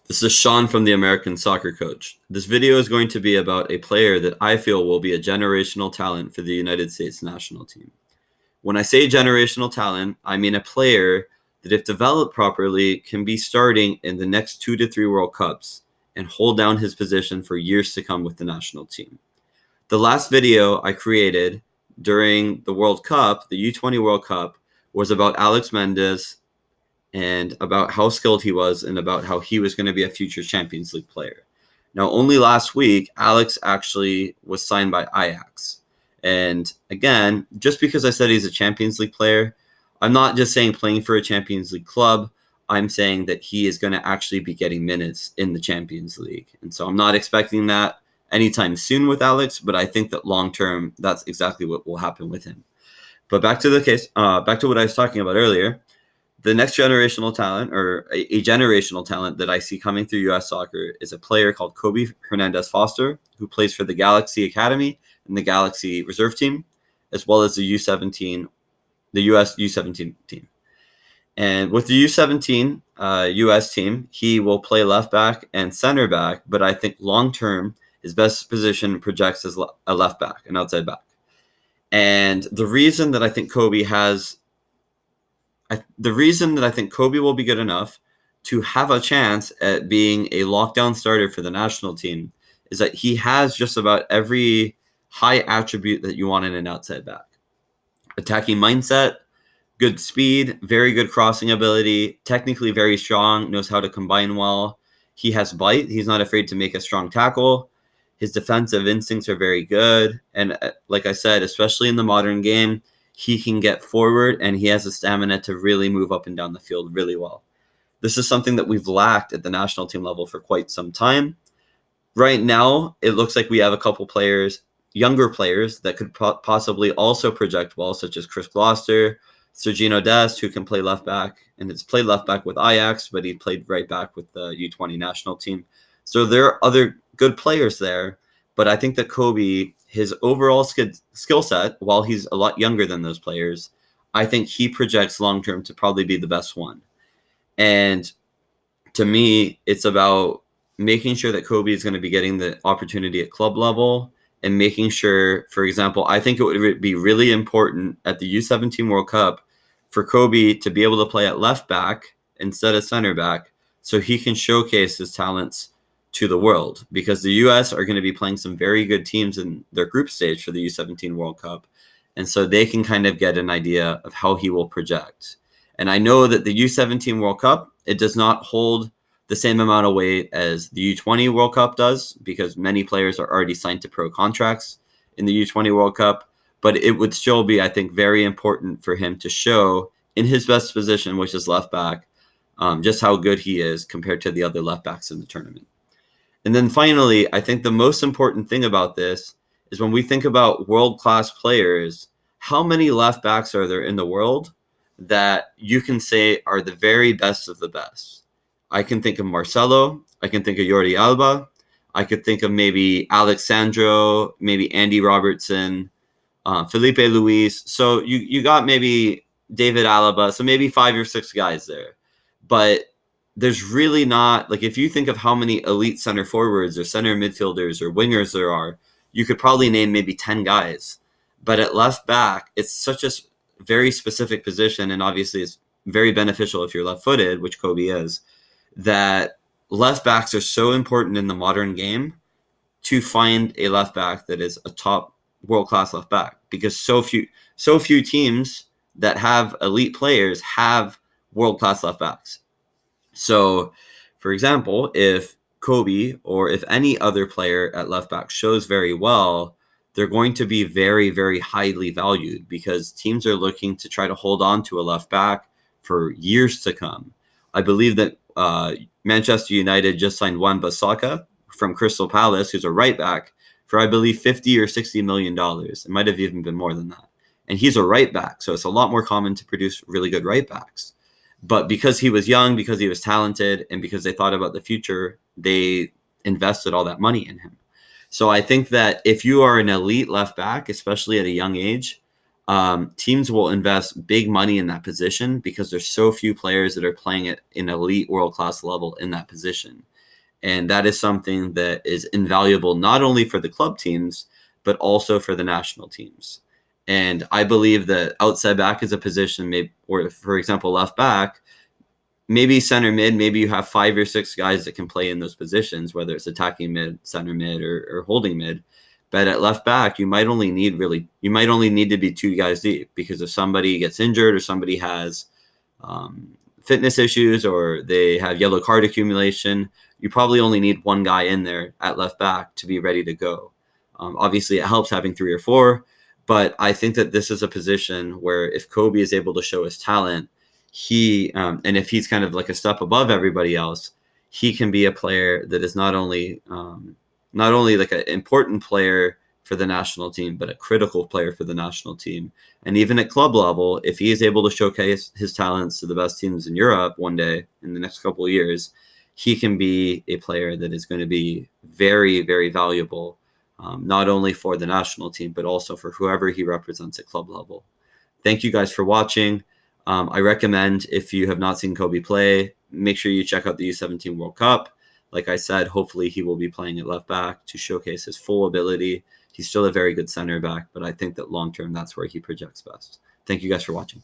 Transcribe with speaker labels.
Speaker 1: This is Sean from the American Soccer Coach. This video is going to be about a player that I feel will be a generational talent for the United States national team. When I say generational talent, I mean a player that, if developed properly, can be starting in the next 2 to 3 World Cups and hold down his position for years to come with the national team. The last video I created during the World Cup, the U20 World Cup, was about Alex Mendez and about how skilled he was and about how he was going to be a future Champions League player. Now, only last week, Alex actually was signed by Ajax. And again, just because I said he's a Champions League player, I'm not just saying playing for a Champions League club. I'm saying that he is going to actually be getting minutes in the Champions League. And so I'm not expecting that anytime soon with Alex, but I think that long term, that's exactly what will happen with him. But back to back to what I was talking about earlier. The next generational talent, or a generational talent that I see coming through U.S. soccer, is a player called Kobe Hernandez Foster, who plays for the Galaxy Academy and the Galaxy Reserve Team, as well as the U.S. U17 team. And with the U17 U.S. team, he will play left back and center back, but I think long term, his best position projects as a left back, an outside back. And the reason that I think Kobe will be good enough to have a chance at being a lockdown starter for the national team is that he has just about every high attribute that you want in an outside back. Attacking mindset, good speed, very good crossing ability, technically very strong, knows how to combine well. He has bite. He's not afraid to make a strong tackle. His defensive instincts are very good. And like I said, especially in the modern game, he can get forward and he has the stamina to really move up and down the field really well. This is something that we've lacked at the national team level for quite some time. Right now, it looks like we have a couple players, younger players, that could possibly also project well, such as Chris Gloucester, Sergiño Dest, who can play left back and has played left back with Ajax, but he played right back with the U20 national team. So there are other good players there, but I think that Kobe, his overall skill set, while he's a lot younger than those players, I think he projects long-term to probably be the best one. And to me, it's about making sure that Kobe is going to be getting the opportunity at club level and making sure, for example, I think it would be really important at the U17 World Cup for Kobe to be able to play at left back instead of center back so he can showcase his talents to the world, because the U.S. are going to be playing some very good teams in their group stage for the U17 World Cup. And so they can kind of get an idea of how he will project. And I know that the U17 World Cup, it does not hold the same amount of weight as the U20 World Cup does, because many players are already signed to pro contracts in the U20 World Cup. But it would still be, I think, very important for him to show in his best position, which is left back, just how good he is compared to the other left backs in the tournament. And then finally, I think the most important thing about this is when we think about world-class players, how many left backs are there in the world that you can say are the very best of the best? I can think of Marcelo. I can think of Jordi Alba. I could think of maybe Alex Sandro, maybe Andy Robertson, Felipe Luis. So you got maybe David Alaba. So maybe 5 or 6 guys there. But there's really not, like, if you think of how many elite center forwards or center midfielders or wingers there are, you could probably name maybe 10 guys. But at left back, it's such a very specific position, and obviously it's very beneficial if you're left-footed, which Kobe is, that left backs are so important in the modern game to find a left back that is a top world-class left back, because so few teams that have elite players have world-class left backs. So, for example, if Kobe or if any other player at left back shows very well, they're going to be very, very highly valued, because teams are looking to try to hold on to a left back for years to come. I believe that Manchester United just signed Wan-Bissaka from Crystal Palace, who's a right back, for I believe $50 or $60 million. It might have even been more than that. And he's a right back, so it's a lot more common to produce really good right backs. But because he was young, because he was talented, and because they thought about the future, they invested all that money in him. So I think that if you are an elite left back, especially at a young age, teams will invest big money in that position because there's so few players that are playing at an elite world-class level in that position. And that is something that is invaluable not only for the club teams, but also for the national teams. And I believe that outside back is a position, maybe, or for example, left back, maybe center mid, maybe you have 5 or 6 guys that can play in those positions, whether it's attacking mid, center mid, or holding mid. But at left back, you might only need to be 2 guys deep, because if somebody gets injured or somebody has fitness issues or they have yellow card accumulation, you probably only need 1 guy in there at left back to be ready to go. Obviously, it helps having 3 or 4, but I think that this is a position where if Kobe is able to show his talent, and if he's kind of like a step above everybody else, he can be a player that is not only like an important player for the national team, but a critical player for the national team. And even at club level, if he is able to showcase his talents to the best teams in Europe one day in the next couple of years, he can be a player that is going to be very, very valuable, not only for the national team, but also for whoever he represents at club level. Thank you guys for watching. I recommend, if you have not seen Kobe play, make sure you check out the U17 World Cup. Like I said, hopefully he will be playing at left back to showcase his full ability. He's still a very good center back, but I think that long term, that's where he projects best. Thank you guys for watching.